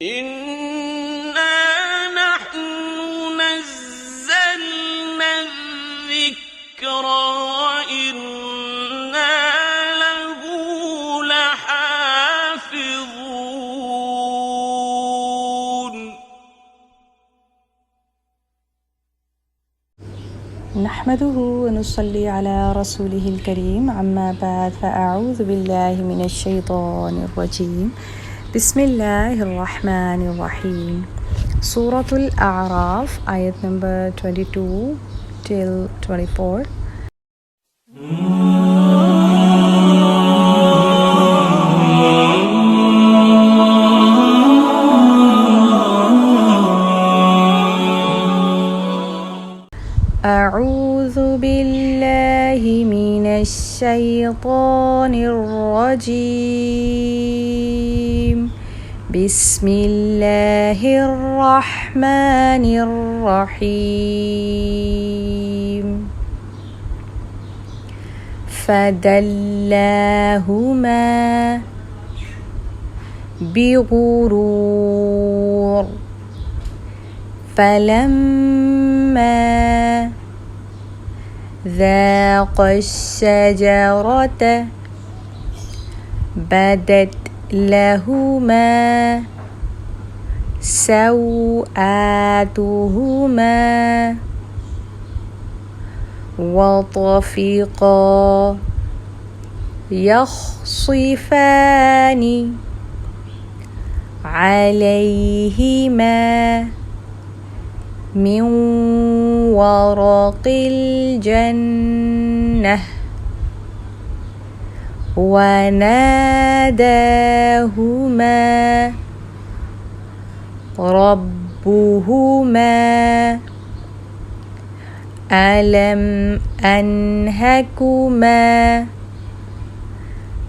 إِنَّا نَحْنُ نَزَّلْنَا الذِّكْرَ وَإِنَّا لَهُ لَحَافِظُونَ نحمده ونصلي على رسوله الكريم أما بعد فأعوذ بالله من الشيطان الرجيم بسم الله الرحمن الرحيم سورة الأعراف آية number 22 till 24. أعوذ بالله من الشيطان الرجيم بسم الله الرحمن الرحيم فدلاهما بغرور فلما ذاق الشجرة بدت لهما سوآتهما وطفقا يخصفان عليهما من ورق الجنة وناداهما ربهما ألم أنهكما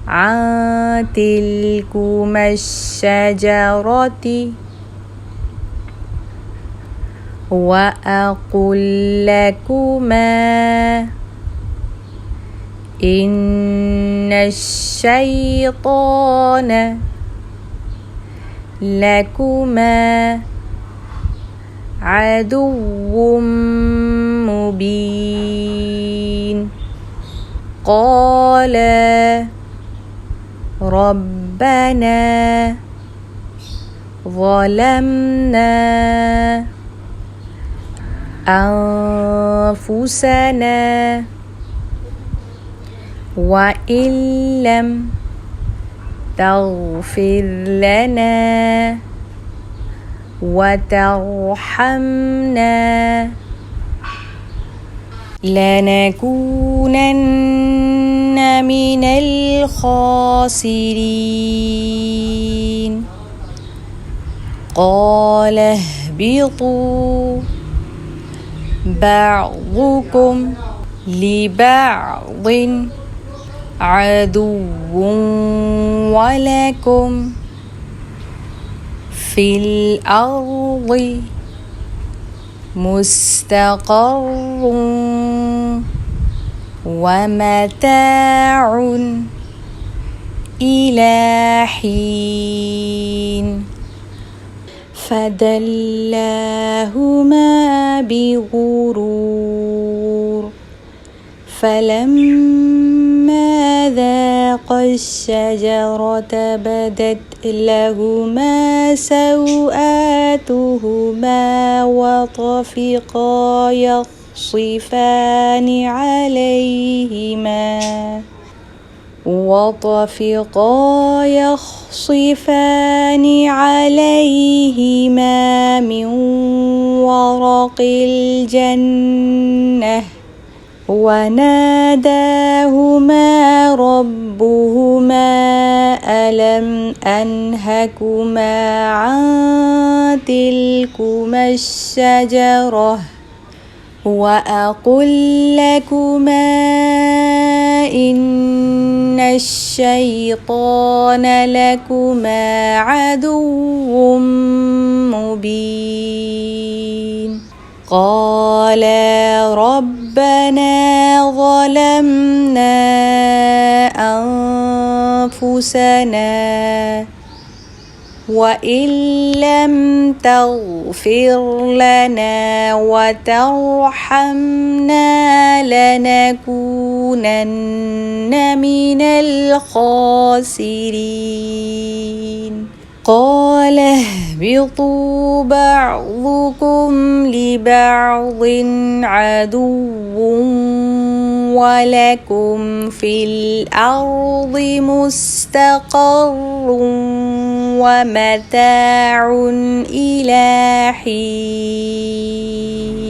عن تلكما الشجرة وأقل لكما إن الشيطان لكما عدو مبين قالا ربنا ظلمنا أنفسنا وإن لم تغفر لنا وترحمنا لنكونن من الخاسرين قال اهبطوا بعضكم لبعض عدو ولكم في الأرض مستقر ومتاع إلى حين فدلاهما بغرور فلما ذاقا الشجرة بدت لهما سوآتهما وطفقا يخصفان عليهما من ورق الجنة وناداهما ربهما ألم أنهكما عن تلكما الشجرة وأقل لكما إن الشيطان لكما عدو مبين قالا ربنا ظلمنا أنفسنا وإن لم تغفر لنا وترحمنا لنكونن من الخاسرين قال اهبطوا بعضكم لبعض عدو ولكم في الأرض مستقر ومتاع إلى حين